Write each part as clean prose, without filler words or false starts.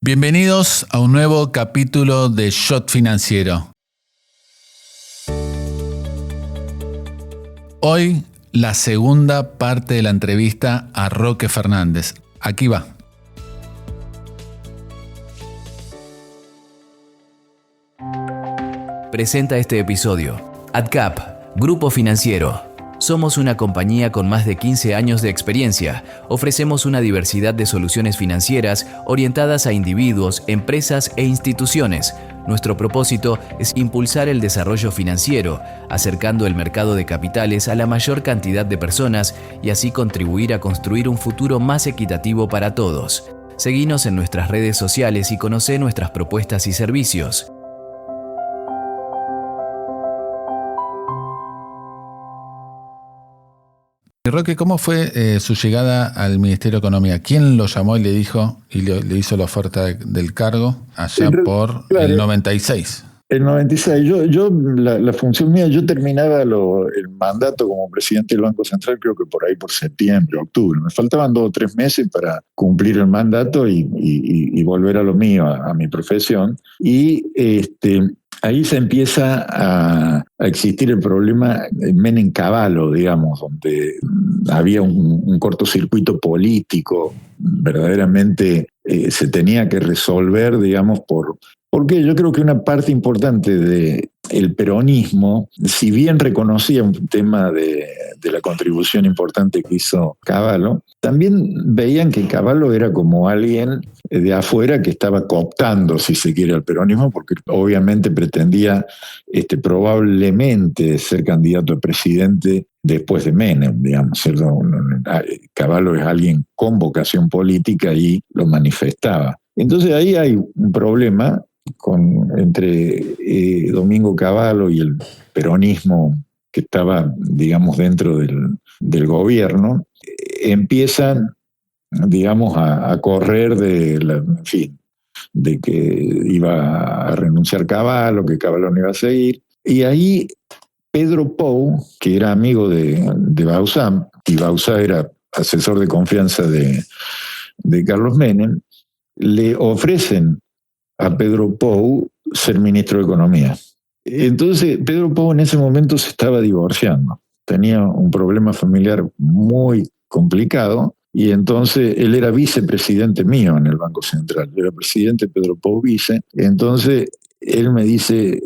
Bienvenidos a un nuevo capítulo de Shot Financiero. Hoy la segunda parte de la entrevista a Roque Fernández. Aquí va. Presenta este episodio AdCap, Grupo Financiero. Somos una compañía con más de 15 años de experiencia. Ofrecemos una diversidad de soluciones financieras orientadas a individuos, empresas e instituciones. Nuestro propósito es impulsar el desarrollo financiero, acercando el mercado de capitales a la mayor cantidad de personas y así contribuir a construir un futuro más equitativo para todos. Seguinos en nuestras redes sociales y conocé nuestras propuestas y servicios. Roque, ¿cómo fue su llegada al Ministerio de Economía? ¿Quién lo llamó y le dijo y le hizo la oferta del cargo allá por el 96? El 96. La función mía, yo terminaba el mandato como presidente del Banco Central, creo que por ahí por septiembre, octubre. Me faltaban 2 o 3 meses para cumplir el mandato y volver a lo mío, a mi profesión. Y ahí se empieza a existir el problema Menem-Cavallo, digamos, donde había un cortocircuito político, verdaderamente se tenía que resolver, digamos, porque yo creo que una parte importante del peronismo, si bien reconocía un tema de la contribución importante que hizo Cavallo, también veían que Cavallo era como alguien de afuera que estaba cooptando, si se quiere, al peronismo, porque obviamente pretendía probablemente ser candidato a presidente después de Menem, digamos. Cavallo es alguien con vocación política y lo manifestaba. Entonces ahí hay un problema entre Domingo Cavallo y el peronismo que estaba, digamos, dentro del gobierno. Empiezan, digamos, a correr de que iba a renunciar Cavallo, que Cavallo no iba a seguir. Y ahí Pedro Pou, que era amigo de Bauzá, y Bauzá era asesor de confianza de Carlos Menem, le ofrecen a Pedro Pou ser ministro de Economía. Entonces, Pedro Pou en ese momento se estaba divorciando. Tenía un problema familiar muy complicado y entonces él era vicepresidente mío en el Banco Central. Yo era presidente, Pedro Pou vice. Entonces, él me dice,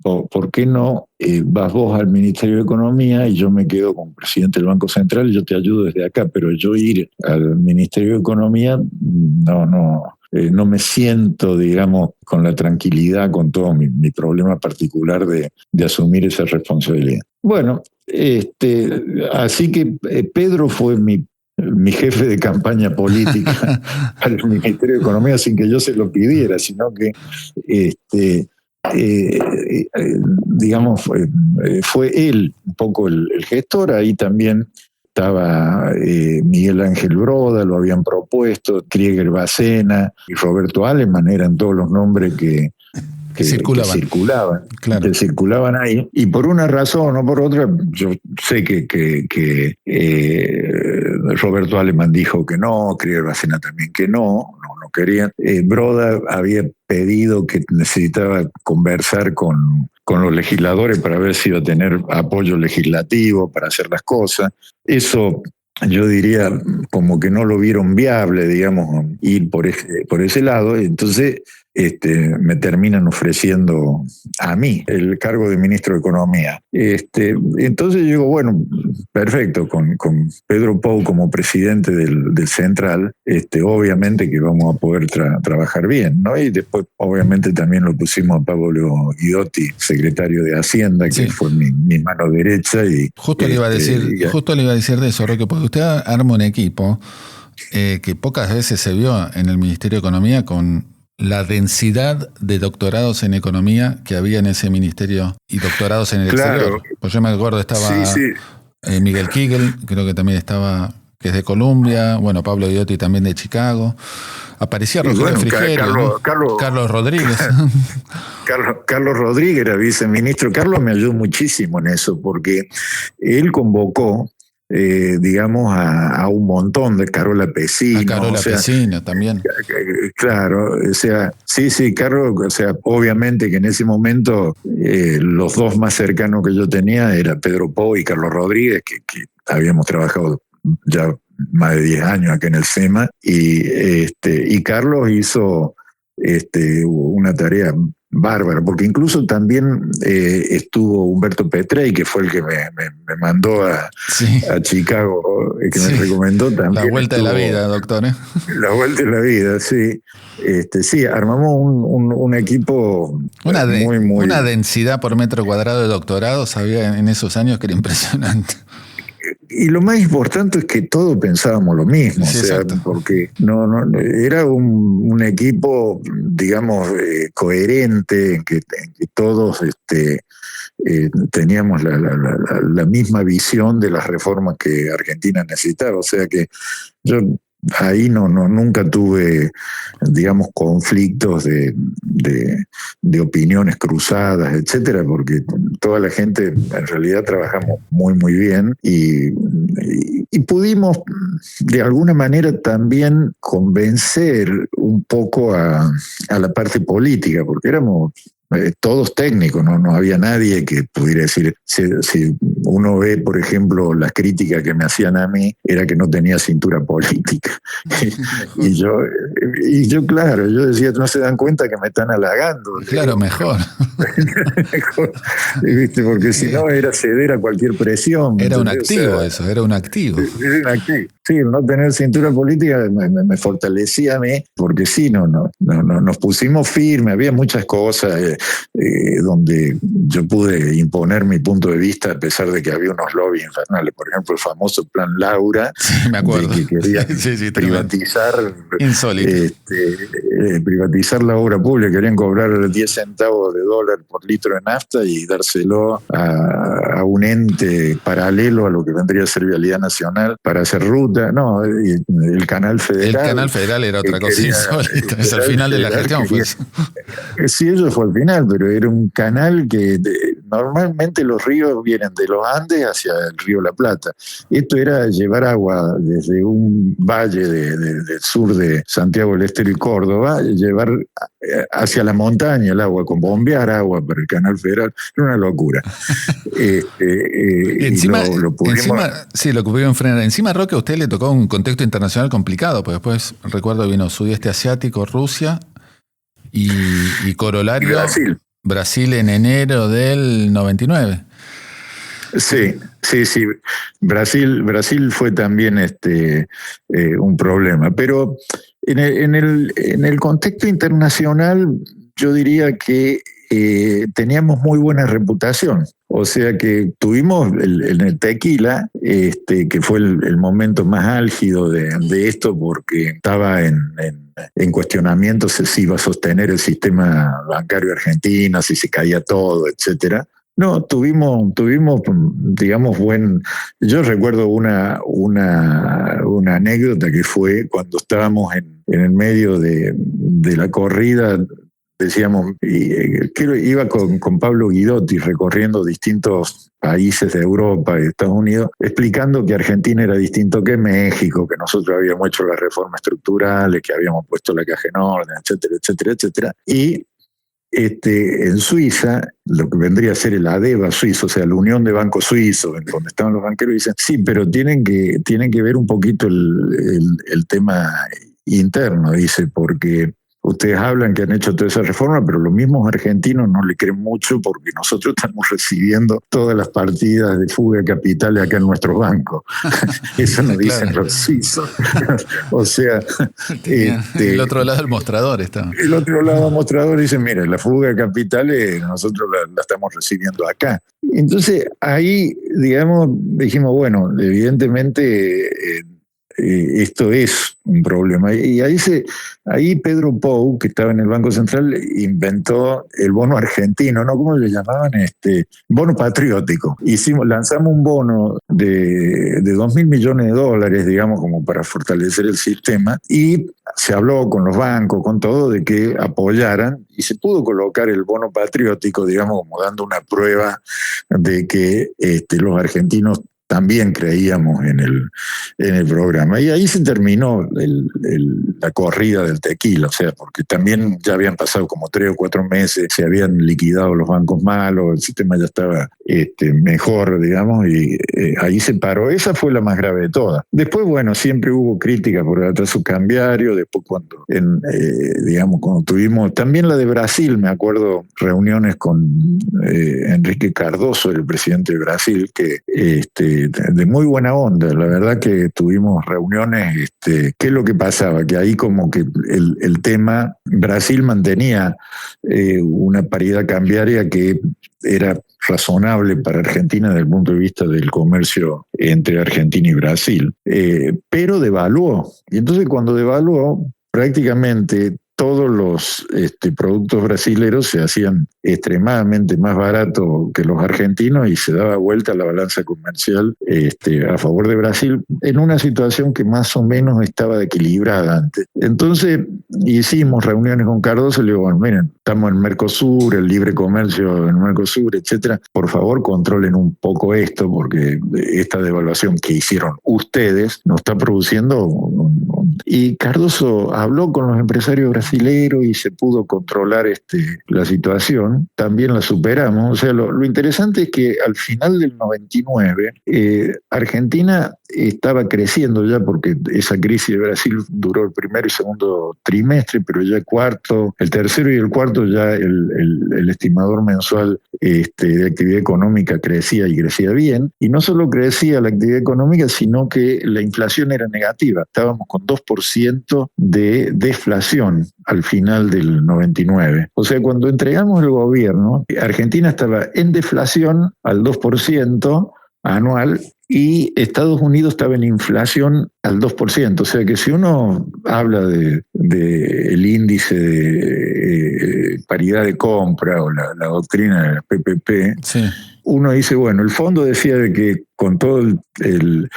¿por qué no vas vos al Ministerio de Economía y yo me quedo como presidente del Banco Central y yo te ayudo desde acá? Pero yo ir al Ministerio de Economía, no me siento, digamos, con la tranquilidad, con todo mi problema particular de asumir esa responsabilidad. Bueno, así que Pedro fue mi jefe de campaña política al Ministerio de Economía sin que yo se lo pidiera, sino que, digamos, fue él un poco el gestor. Ahí también estaba Miguel Ángel Broda, lo habían propuesto, Krieger Bacena y Roberto Aleman, eran todos los nombres que circulaban ahí. Y por una razón o por otra, yo sé que Roberto Aleman dijo que no, Krieger Bacena también que no querían. Broda había pedido que necesitaba conversar con los legisladores para ver si iba a tener apoyo legislativo para hacer las cosas. Eso, yo diría, como que no lo vieron viable, digamos, ir por ese lado. Entonces me terminan ofreciendo a mí el cargo de ministro de Economía. Entonces yo digo, bueno, perfecto, con Pedro Pou como presidente del Central, obviamente que vamos a poder trabajar bien, ¿no? Y después, obviamente, también lo pusimos a Pablo Guidotti, secretario de Hacienda, que fue mi mano derecha. Y justo le iba a decir de eso, Roque, porque usted arma un equipo que pocas veces se vio en el Ministerio de Economía con la densidad de doctorados en economía que había en ese ministerio y doctorados en el exterior. Pues yo me acuerdo, estaba Miguel Kigel, creo que también estaba, que es de Columbia, bueno, Pablo Guidotti también de Chicago. Aparecía Rogelio Frigerio, Carlos Rodríguez. Carlos Rodríguez era viceministro. Carlos me ayudó muchísimo en eso, porque él convocó digamos, a un montón de Carola Pesino. A Carola Pesino también. Claro, o sea, sí, Carlos, o sea, obviamente que en ese momento los dos más cercanos que yo tenía era Pedro Pou y Carlos Rodríguez, que habíamos trabajado ya más de 10 años acá en el SEMA, y Carlos hizo una tarea bárbara, porque incluso también estuvo Humberto Petrey, que fue el que me mandó a Chicago, que me recomendó también. La vuelta de la vida, doctor. La vuelta de la vida, sí. Sí, armamos un equipo muy... Una densidad por metro cuadrado de doctorados había en esos años que era impresionante. Y lo más importante es que todos pensábamos lo mismo, sí, o sea, exacto. porque no era un equipo, digamos, coherente, en que todos teníamos la misma visión de las reformas que Argentina necesitaba, o sea que yo ahí nunca tuve, digamos, conflictos de opiniones cruzadas, etcétera, porque toda la gente en realidad trabajamos muy bien y pudimos de alguna manera también convencer un poco a la parte política, porque éramos todos técnicos, no había nadie que pudiera decir, si uno ve, por ejemplo, las críticas que me hacían a mí, era que no tenía cintura política. y yo, claro, yo decía, no se dan cuenta que me están halagando. Claro, mejor. ¿Viste? Porque si no era ceder a cualquier presión. Era un activo, era un activo. Era un activo. Sí, no tener cintura política me fortalecía a mí, porque sí, nos pusimos firmes, había muchas cosas donde yo pude imponer mi punto de vista a pesar de que había unos lobbies infernales, por ejemplo el famoso plan Laura, sí, me acuerdo. De que quería privatizar privatizar la obra pública, querían cobrar 10 centavos de dólar por litro de nafta y dárselo a un ente paralelo a lo que vendría a ser Vialidad Nacional para hacer ruta. No, el Canal Federal. El Canal Federal era otra cosa insólita. Es al final de la gestión. Sí, eso fue al final, pero era un canal que normalmente los ríos vienen de los Andes hacia el río La Plata. Esto era llevar agua desde un valle del sur de Santiago del Estero y Córdoba, llevar hacia la montaña el agua, con bombear agua para el Canal Federal. Era una locura. Encima, lo pudieron frenar. Encima, Roque, a usted le tocó un contexto internacional complicado, porque después, recuerdo, vino Sudeste Asiático, Rusia y corolario Brasil en enero del 99. Sí. Brasil fue también un problema. Pero en el contexto internacional, yo diría que teníamos muy buena reputación. O sea que tuvimos en el tequila, que fue el momento más álgido de esto, porque estaba en cuestionamiento si iba a sostener el sistema bancario argentino, si se caía todo, etcétera. No, tuvimos, digamos, yo recuerdo una anécdota que fue cuando estábamos en el medio de la corrida. Decíamos, iba con Pablo Guidotti recorriendo distintos países de Europa y de Estados Unidos, explicando que Argentina era distinto que México, que nosotros habíamos hecho las reformas estructurales, que habíamos puesto la caja en orden, etcétera. Y en Suiza, lo que vendría a ser el ADEBA suizo, o sea, la Unión de Bancos Suizos, donde estaban los banqueros, dicen, sí, pero tienen que ver un poquito el tema interno, dice, porque ustedes hablan que han hecho toda esa reforma, pero los mismos argentinos no le creen mucho porque nosotros estamos recibiendo todas las partidas de fuga de capitales acá en nuestros bancos. Eso nos dicen los suizos. O sea... el otro lado del mostrador está. El otro lado del mostrador dice, mira, la fuga de capitales nosotros la estamos recibiendo acá. Entonces ahí, digamos, dijimos, bueno, evidentemente... esto es un problema. Y ahí Pedro Pou, que estaba en el Banco Central, inventó el bono argentino, ¿no? ¿Cómo le llamaban? Bono patriótico. Lanzamos un bono de 2.000 millones de dólares, digamos, como para fortalecer el sistema, y se habló con los bancos, con todo, de que apoyaran, y se pudo colocar el bono patriótico, digamos, como dando una prueba de que los argentinos también creíamos en el programa. Y ahí se terminó la corrida del tequila, o sea, porque también ya habían pasado como 3 o 4 meses, se habían liquidado los bancos malos, el sistema ya estaba mejor, digamos, y ahí se paró. Esa fue la más grave de todas. Después, bueno, siempre hubo críticas por el atraso cambiario, después cuando tuvimos también la de Brasil, me acuerdo, reuniones con Enrique Cardoso, el presidente de Brasil, que de muy buena onda, la verdad que tuvimos reuniones, ¿qué es lo que pasaba? Que ahí como que el tema, Brasil mantenía una paridad cambiaria que era razonable para Argentina desde el punto de vista del comercio entre Argentina y Brasil, pero devaluó. Y entonces cuando devaluó, prácticamente todos los productos brasileños se hacían extremadamente más baratos que los argentinos y se daba vuelta la balanza comercial a favor de Brasil en una situación que más o menos estaba equilibrada antes. Entonces hicimos reuniones con Cardoso y le digo, bueno, miren, estamos en Mercosur, el libre comercio en Mercosur, etcétera. Por favor, controlen un poco esto porque esta devaluación que hicieron ustedes nos está produciendo y Cardoso habló con los empresarios brasileños y se pudo controlar la situación. También la superamos. O sea, lo interesante es que al final del 99, Argentina estaba creciendo ya porque esa crisis de Brasil duró el primer y segundo trimestre, pero ya el tercero y el cuarto ya el estimador mensual de actividad económica crecía y crecía bien. Y no solo crecía la actividad económica, sino que la inflación era negativa. Estábamos con 2% de deflación al final del 99. O sea, cuando entregamos el gobierno, Argentina estaba en deflación al 2% anual y Estados Unidos estaba en inflación al 2%. O sea que si uno habla de el índice de paridad de compra o la doctrina de la PPP, sí, uno dice, bueno, el fondo decía de que con todo el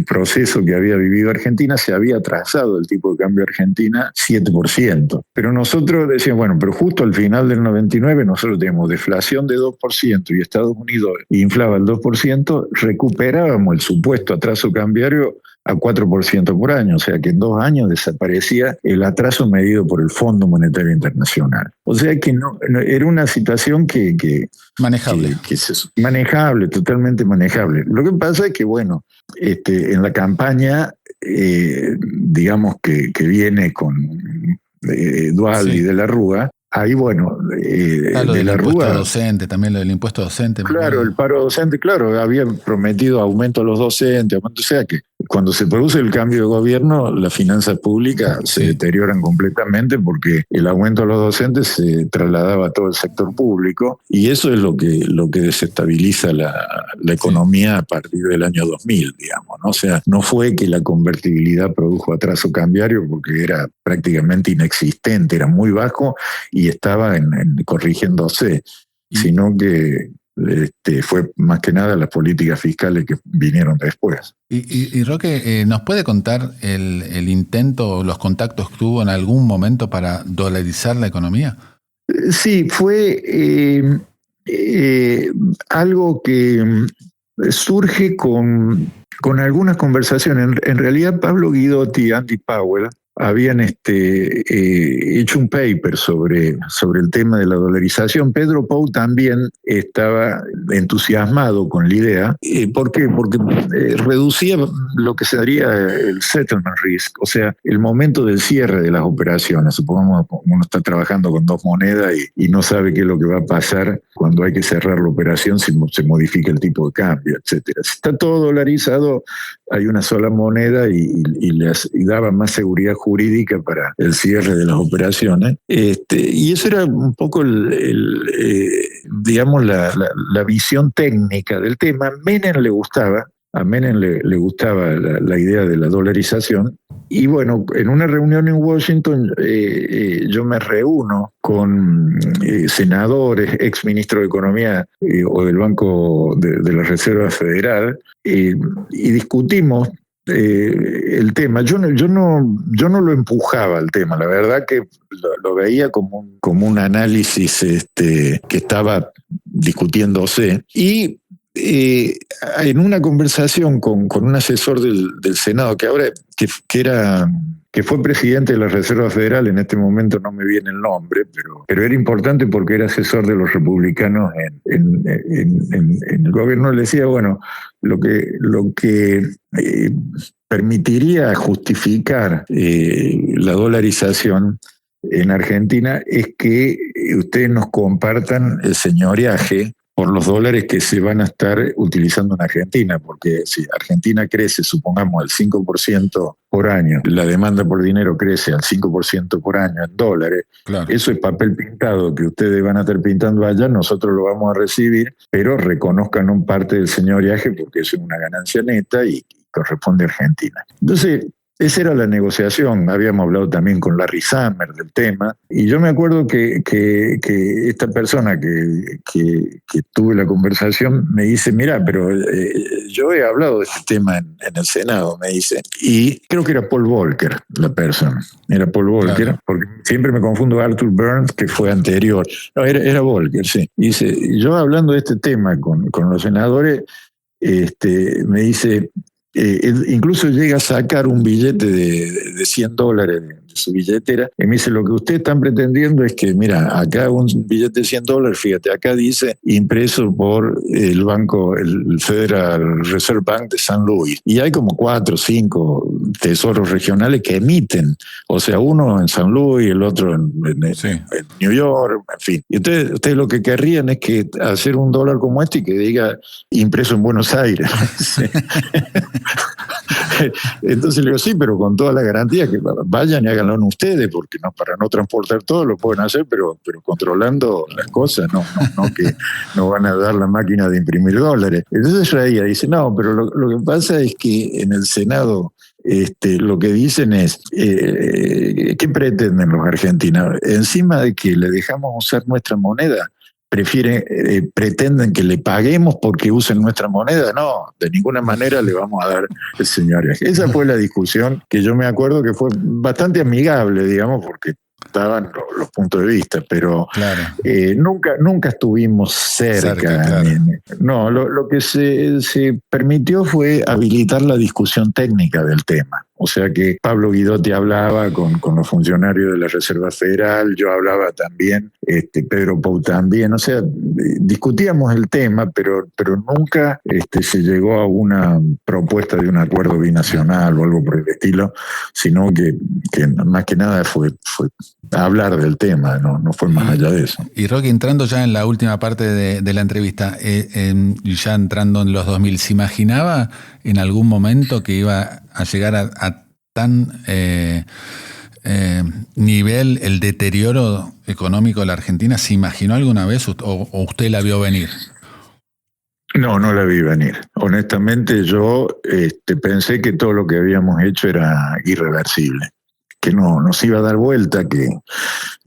proceso que había vivido Argentina, se había atrasado el tipo de cambio Argentina 7%. Pero nosotros decíamos, bueno, pero justo al final del 99 nosotros teníamos deflación de 2% y Estados Unidos inflaba el 2%, recuperábamos el supuesto atraso cambiario a 4% por año, o sea que en 2 años desaparecía el atraso medido por el Fondo Monetario Internacional. O sea que no era una situación que manejable. Manejable, totalmente manejable. Lo que pasa es que, bueno, en la campaña, digamos que viene con Duhalde, sí, y de la Rúa, ahí, bueno, lo del impuesto docente, también lo del impuesto docente. Claro, el paro docente, claro, había prometido aumento a los docentes, o sea que cuando se produce el cambio de gobierno, las finanzas públicas se deterioran completamente porque el aumento a los docentes se trasladaba a todo el sector público y eso es lo que desestabiliza la economía a partir del año 2000, digamos, ¿no? O sea, no fue que la convertibilidad produjo atraso cambiario porque era prácticamente inexistente, era muy bajo y estaba corrigiéndose, sino que fue más que nada las políticas fiscales que vinieron después. Y Roque, ¿nos puede contar el intento o los contactos que tuvo en algún momento para dolarizar la economía? Sí, fue algo que surge con algunas conversaciones. En realidad, Pablo Guidotti y Andy Powell habían hecho un paper sobre el tema de la dolarización. Pedro Pou también estaba entusiasmado con la idea. ¿Por qué? Porque reducía lo que sería el settlement risk, o sea, el momento del cierre de las operaciones. Supongamos que uno está trabajando con 2 monedas y no sabe qué es lo que va a pasar cuando hay que cerrar la operación, si se modifica el tipo de cambio, etcétera. Si está todo dolarizado, hay una sola moneda y daba más seguridad jurídica para el cierre de las operaciones. Y eso era un poco digamos, la visión técnica del tema. A Menem le gustaba la idea de la dolarización. Y bueno, en una reunión en Washington yo me reúno con senadores, ex ministros de Economía o del Banco de la Reserva Federal y discutimos el tema. Yo no lo empujaba al tema, la verdad que lo veía como un análisis que estaba discutiéndose y en una conversación con un asesor del Senado, que fue presidente de la Reserva Federal, en este momento no me viene el nombre, pero era importante porque era asesor de los republicanos en el gobierno. Le decía, bueno, lo que permitiría justificar la dolarización en Argentina es que ustedes nos compartan el señoreaje por los dólares que se van a estar utilizando en Argentina, porque si Argentina crece, supongamos, al 5% por año, la demanda por dinero crece al 5% por año en dólares, claro. Eso es papel pintado que ustedes van a estar pintando allá, nosotros lo vamos a recibir, pero reconozcan un parte del señoreaje porque eso es una ganancia neta y corresponde a Argentina. Entonces, esa era la negociación. Habíamos hablado también con Larry Summers del tema, y yo me acuerdo que esta persona que tuve la conversación me dice, mira, pero yo he hablado de este tema en el Senado, me dice, y creo que era Paul Volcker la persona, era Paul Volcker, claro. Porque siempre me confundo Arthur Burns, que fue anterior, no, era Volcker, sí. Y dice, yo hablando de este tema con los senadores, me dice, incluso llega a sacar un billete de $100 de su billetera y me dice, lo que ustedes están pretendiendo es que, mira, acá un billete de $100, fíjate, acá dice impreso por el banco, el Federal Reserve Bank de San Luis, y hay como 4 o 5 tesoros regionales que emiten, o sea, uno en San Luis, el otro en New York, en fin. Y ustedes lo que querrían es que hacer un dólar como este y que diga impreso en Buenos Aires. Entonces le digo, sí, pero con toda la garantía que vayan y háganlo ustedes, porque no, para no transportar todo lo pueden hacer, pero controlando las cosas, no que no van a dar la máquina de imprimir dólares. Entonces ella dice, no, pero lo que pasa es que en el Senado lo que dicen es, ¿qué pretenden los argentinos? Encima de que le dejamos usar nuestra moneda, pretenden que le paguemos porque usen nuestra moneda. No, de ninguna manera le vamos a dar el señoreaje. Esa fue la discusión que yo me acuerdo que fue bastante amigable, digamos, porque estaban los puntos de vista, pero claro. Nunca estuvimos cerca. Claro. No, lo que se permitió fue habilitar la discusión técnica del tema. O sea que Pablo Guidotti hablaba con los funcionarios de la Reserva Federal, yo hablaba también, Pedro Pou también, o sea, discutíamos el tema, pero nunca se llegó a una propuesta de un acuerdo binacional o algo por el estilo, sino que más que nada fue hablar del tema, no fue más allá de eso. Y Roque, entrando ya en la última parte de la entrevista, ya entrando en los 2000, ¿se imaginaba en algún momento que iba a llegar a tan nivel el deterioro económico de la Argentina? ¿Se imaginó alguna vez o usted la vio venir? No la vi venir. Honestamente yo pensé que todo lo que habíamos hecho era irreversible, que no nos iba a dar vuelta, que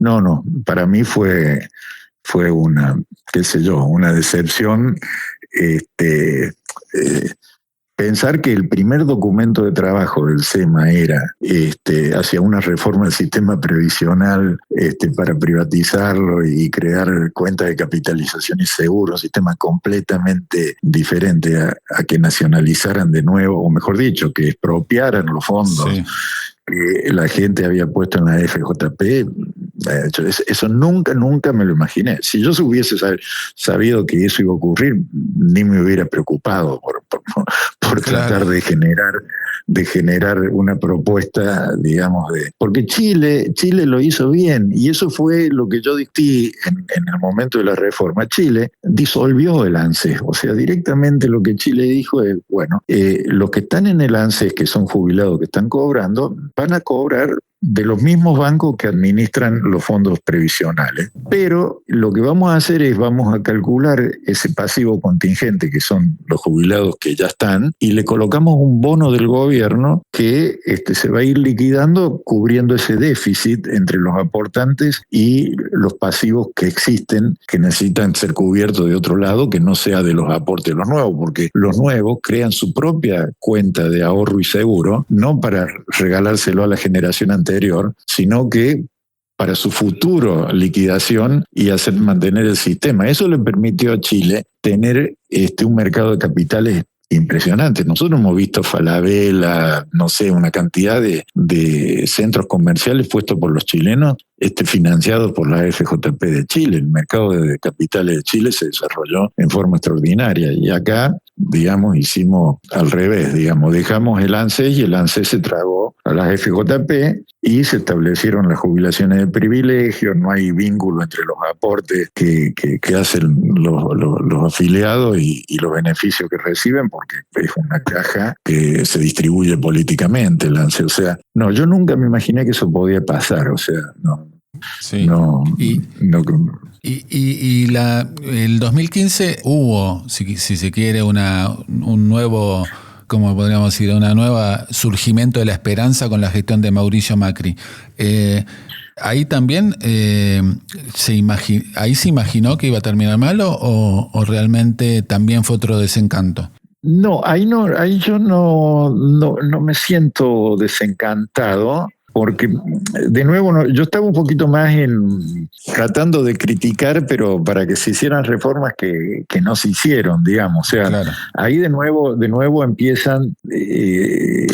no, para mí fue una, qué sé yo, una decepción. Pensar que el primer documento de trabajo del SEMA era hacia una reforma del sistema previsional para privatizarlo y crear cuentas de capitalización y seguro, un sistema completamente diferente a que nacionalizaran de nuevo, o mejor dicho, que expropiaran los fondos. Sí. Que la gente había puesto en la FJP, eso nunca me lo imaginé. Si yo hubiese sabido que eso iba a ocurrir, ni me hubiera preocupado por tratar de generar una propuesta, digamos, porque Chile lo hizo bien, y eso fue lo que yo dicté en el momento de la reforma. Chile disolvió el ANSES, o sea, directamente lo que Chile dijo es, bueno, los que están en el ANSES, que son jubilados, que están cobrando, van a cobrar de los mismos bancos que administran los fondos previsionales. Pero lo que vamos a hacer es, vamos a calcular ese pasivo contingente, que son los jubilados que ya están, y le colocamos un bono del gobierno que se va a ir liquidando, cubriendo ese déficit entre los aportantes y los pasivos que existen, que necesitan ser cubiertos de otro lado, que no sea de los aportes de los nuevos, porque los nuevos crean su propia cuenta de ahorro y seguro, no para regalárselo a la generación anterior, sino que para su futuro liquidación y mantener el sistema. Eso le permitió a Chile tener un mercado de capitales impresionante. Nosotros hemos visto Falabella, no sé, una cantidad de centros comerciales puestos por los chilenos, financiados por la FJP de Chile. El mercado de capitales de Chile se desarrolló en forma extraordinaria. Y acá, digamos, hicimos al revés, digamos, dejamos el ANSES y el ANSES se tragó a las FJP y se establecieron las jubilaciones de privilegio. No hay vínculo entre los aportes que hacen los afiliados y los beneficios que reciben, porque es una caja que se distribuye políticamente el ANSES. O sea, no, yo nunca me imaginé que eso podía pasar, o sea, no. Sí. No, el 2015 hubo, si se quiere, un nuevo, como podríamos decir, una nueva surgimiento de la esperanza con la gestión de Mauricio Macri. Ahí también ahí se imaginó que iba a terminar mal o realmente también fue otro desencanto. No, ahí yo no me siento desencantado. Porque, de nuevo, yo estaba un poquito más tratando de criticar, pero para que se hicieran reformas que no se hicieron, digamos. O sea, claro. Ahí de nuevo empiezan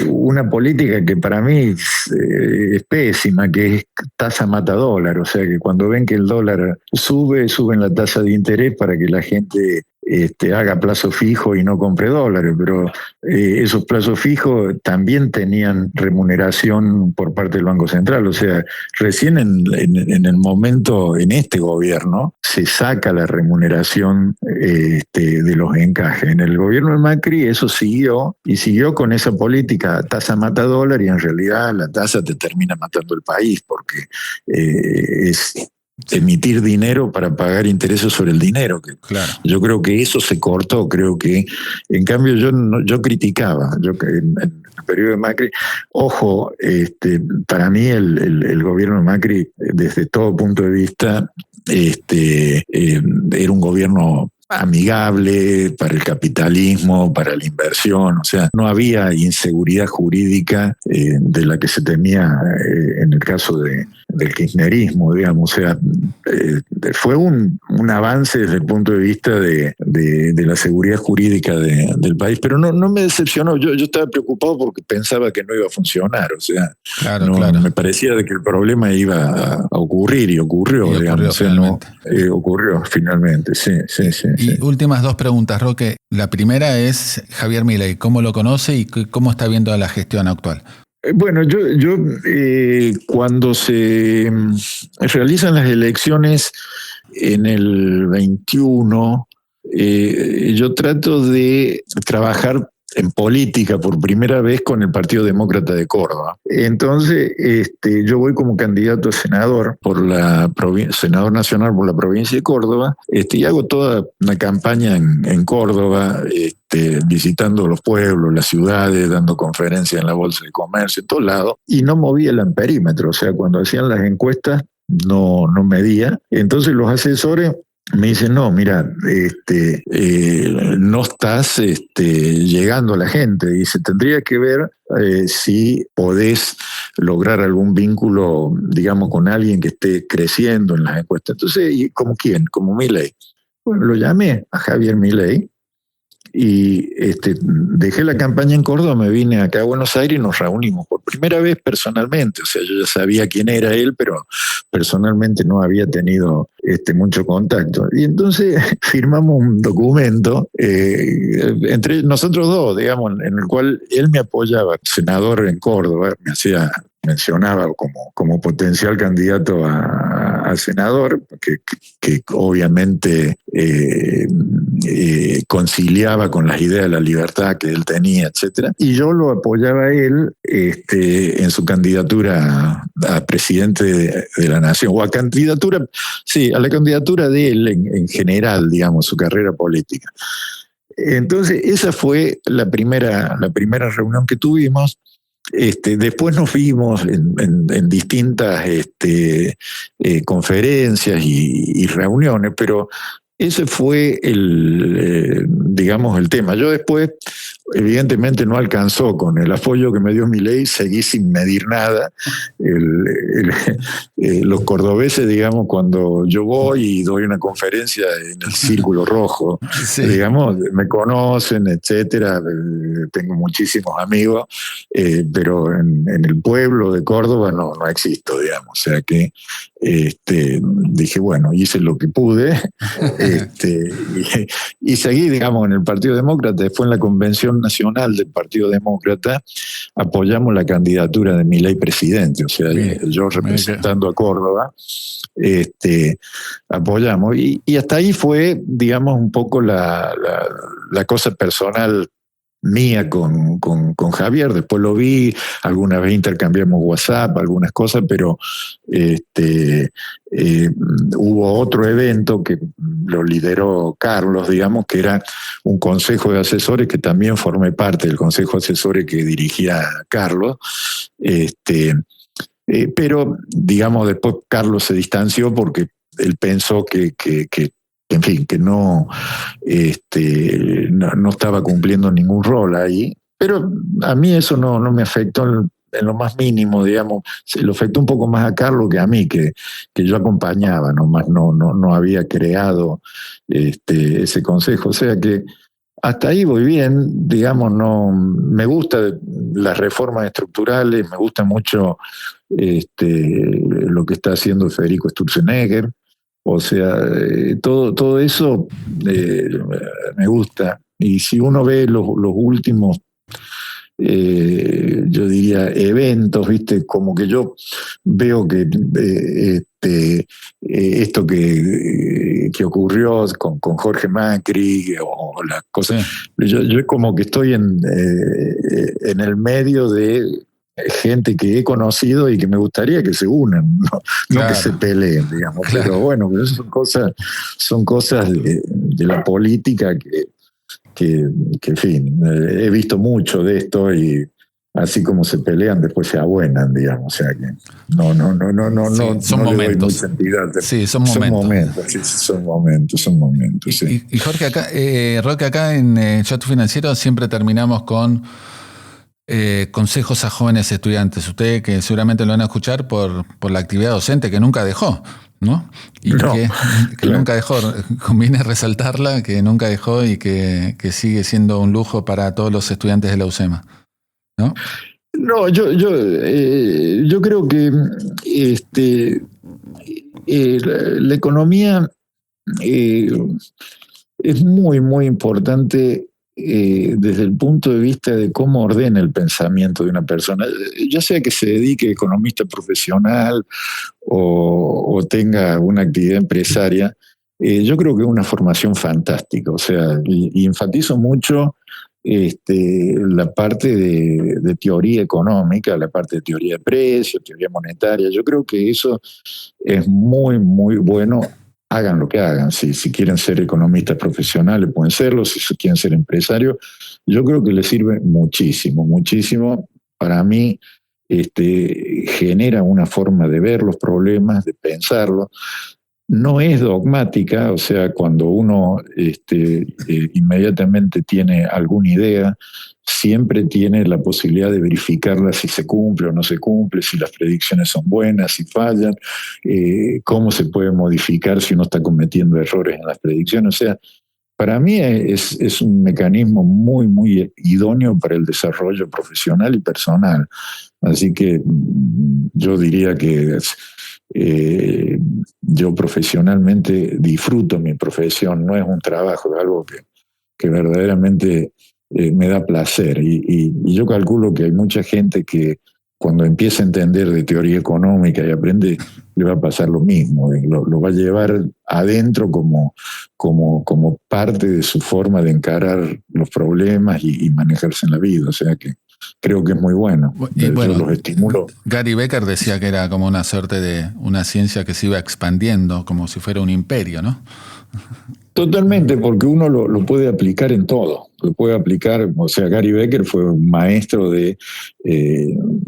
una política que para mí es pésima, que es tasa mata dólar. O sea, que cuando ven que el dólar suben la tasa de interés para que la gente haga plazo fijo y no compre dólares, pero esos plazos fijos también tenían remuneración por parte del Banco Central. O sea, recién en el momento, en este gobierno, se saca la remuneración de los encajes. En el gobierno de Macri eso siguió con esa política, tasa mata dólar, y en realidad la tasa te termina matando el país, porque es emitir dinero para pagar intereses sobre el dinero. Claro. Yo creo que eso se cortó. Creo que, en cambio, yo criticaba. En el periodo de Macri, ojo, para mí el gobierno de Macri, desde todo punto de vista, era un gobierno amigable para el capitalismo, para la inversión. O sea, no había inseguridad jurídica de la que se temía en el caso del kirchnerismo, digamos. O sea, fue un avance desde el punto de vista de la seguridad jurídica del país, pero no me decepcionó. Yo estaba preocupado porque pensaba que no iba a funcionar. O sea, claro. Me parecía de que el problema iba a ocurrir, y ocurrió, digamos. O sea, ocurrió finalmente, sí. Y últimas dos preguntas, Roque. La primera es Javier Milei. ¿Cómo lo conoce y cómo está viendo la gestión actual? Bueno, yo cuando se realizan las elecciones en el 21, yo trato de trabajar en política por primera vez con el Partido Demócrata de Córdoba. Entonces, yo voy como candidato a senador senador nacional por la provincia de Córdoba, y hago toda una campaña en Córdoba, visitando los pueblos, las ciudades, dando conferencias en la Bolsa de Comercio, en todos lados, y no movía el amperímetro. O sea, cuando hacían las encuestas, no medía. Entonces los asesores me dicen, no, mira, no estás llegando a la gente. Dice, tendría que ver si podés lograr algún vínculo, digamos, con alguien que esté creciendo en las encuestas. Entonces, ¿y como quién? Como Milei. Bueno, lo llamé a Javier Milei y dejé la campaña en Córdoba, me vine acá a Buenos Aires y nos reunimos por primera vez personalmente. O sea, yo ya sabía quién era él, pero personalmente no había tenido mucho contacto. Y entonces firmamos un documento entre nosotros dos, digamos, en el cual él me apoyaba, senador en Córdoba, mencionaba como potencial candidato a senador, que obviamente conciliaba con las ideas de la libertad que él tenía, etcétera. Y yo lo apoyaba a él en su candidatura a presidente de la nación, o a la candidatura de él en general, digamos, su carrera política. Entonces, esa fue la primera reunión que tuvimos. Después nos vimos en distintas conferencias y reuniones, pero ese fue digamos, el tema. Yo después, evidentemente, no alcanzó con el apoyo que me dio Milei, seguí sin medir nada. Los cordobeses, digamos, cuando yo voy y doy una conferencia en el Círculo Rojo, sí, digamos, me conocen, etcétera, tengo muchísimos amigos, pero en el pueblo de Córdoba no existo, digamos. O sea que dije, bueno, hice lo que pude, y seguí, digamos, en el Partido Demócrata. Después en la Convención Nacional del Partido Demócrata apoyamos la candidatura de Milei presidente, o sea, yo representando a Córdoba, apoyamos, y hasta ahí fue, digamos, un poco la cosa personal mía con Javier. Después lo vi, alguna vez intercambiamos WhatsApp, algunas cosas, pero hubo otro evento que lo lideró Carlos, digamos, que era un consejo de asesores, que también formé parte del consejo de asesores que dirigía Carlos, pero, digamos, después Carlos se distanció porque él pensó que en fin, que no estaba cumpliendo ningún rol ahí, pero a mí eso no me afectó en lo más mínimo, digamos. Se lo afectó un poco más a Carlos que a mí, que yo acompañaba, nomás no había creado ese consejo. O sea que hasta ahí voy bien, digamos. No me gustan las reformas estructurales, me gusta mucho lo que está haciendo Federico Sturzenegger. O sea, todo eso me gusta. Y si uno ve los últimos, yo diría, eventos, ¿viste? Como que yo veo que esto que ocurrió con Jorge Macri, o las cosas, yo como que estoy en el medio de gente que he conocido y que me gustaría que se unan, no que se peleen, digamos. Claro. Pero bueno, son cosas de la política que en fin, he visto mucho de esto, y así como se pelean, después se abuenan, digamos. O sea que no son momentos. Sí, son momentos. Sí. Y Jorge, acá, Roque, acá en Chat Financiero siempre terminamos con consejos a jóvenes estudiantes. Ustedes que seguramente lo van a escuchar por la actividad docente que nunca dejó, ¿no? Y que claro, nunca dejó, conviene resaltarla, que nunca dejó y que sigue siendo un lujo para todos los estudiantes de la UCEMA, ¿no? No, yo creo que la economía es muy, muy importante desde el punto de vista de cómo ordena el pensamiento de una persona, ya sea que se dedique economista profesional o tenga una actividad empresaria. Yo creo que es una formación fantástica. O sea, y enfatizo mucho la parte de teoría económica, la parte de teoría de precios, teoría monetaria. Yo creo que eso es muy, muy bueno. Hagan lo que hagan. Si quieren ser economistas profesionales, pueden serlo. Si quieren ser empresarios, yo creo que les sirve muchísimo, muchísimo. Para mí, genera una forma de ver los problemas, de pensarlos. No es dogmática, o sea, cuando uno inmediatamente tiene alguna idea, siempre tiene la posibilidad de verificarla, si se cumple o no se cumple, si las predicciones son buenas, si fallan, cómo se puede modificar si uno está cometiendo errores en las predicciones. O sea, para mí es un mecanismo muy, muy idóneo para el desarrollo profesional y personal. Así que yo diría que yo profesionalmente disfruto mi profesión, no es un trabajo, es algo que verdaderamente me da placer. Y yo calculo que hay mucha gente que cuando empieza a entender de teoría económica y aprende, le va a pasar lo mismo, lo va a llevar adentro como parte de su forma de encarar los problemas y manejarse en la vida. O sea que creo que es muy bueno. Y bueno, yo los estimulo. Gary Becker decía que era como una suerte de una ciencia que se iba expandiendo, como si fuera un imperio, ¿no? Totalmente, porque uno lo puede aplicar en todo. Lo puede aplicar, o sea, Gary Becker fue un maestro de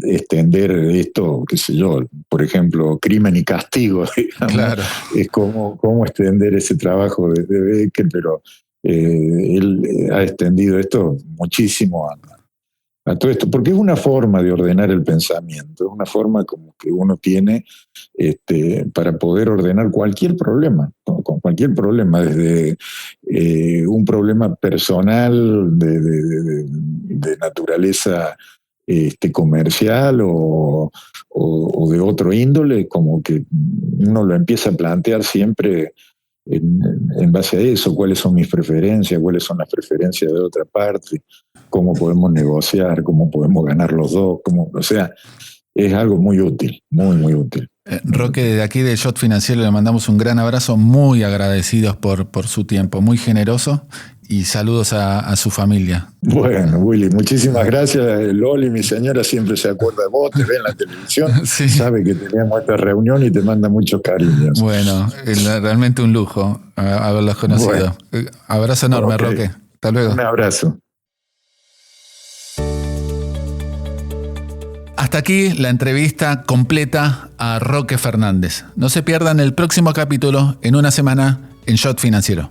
extender esto, qué sé yo, por ejemplo, Crimen y Castigo, digamos. Claro. Es cómo extender ese trabajo de Becker, pero él ha extendido esto muchísimo a todo esto, porque es una forma de ordenar el pensamiento, es una forma como que uno tiene para poder ordenar cualquier problema, con cualquier problema, desde un problema personal de naturaleza comercial o de otro índole, como que uno lo empieza a plantear siempre en base a eso, cuáles son mis preferencias, cuáles son las preferencias de otra parte, cómo podemos negociar, cómo podemos ganar los dos, o sea, es algo muy útil, muy, muy útil. Roque, desde aquí de Shot Financiero le mandamos un gran abrazo, muy agradecidos por su tiempo, muy generoso, y saludos a su familia. Bueno, Willy, muchísimas gracias. Loli, mi señora, siempre se acuerda de vos, te ve en la televisión, sí. Sabe que teníamos esta reunión y te manda muchos cariños. Bueno, realmente un lujo haberlos conocido. Bueno. Abrazo enorme, okay. Roque. Hasta luego. Un abrazo. Hasta aquí la entrevista completa a Roque Fernández. No se pierdan el próximo capítulo en una semana en Shot Financiero.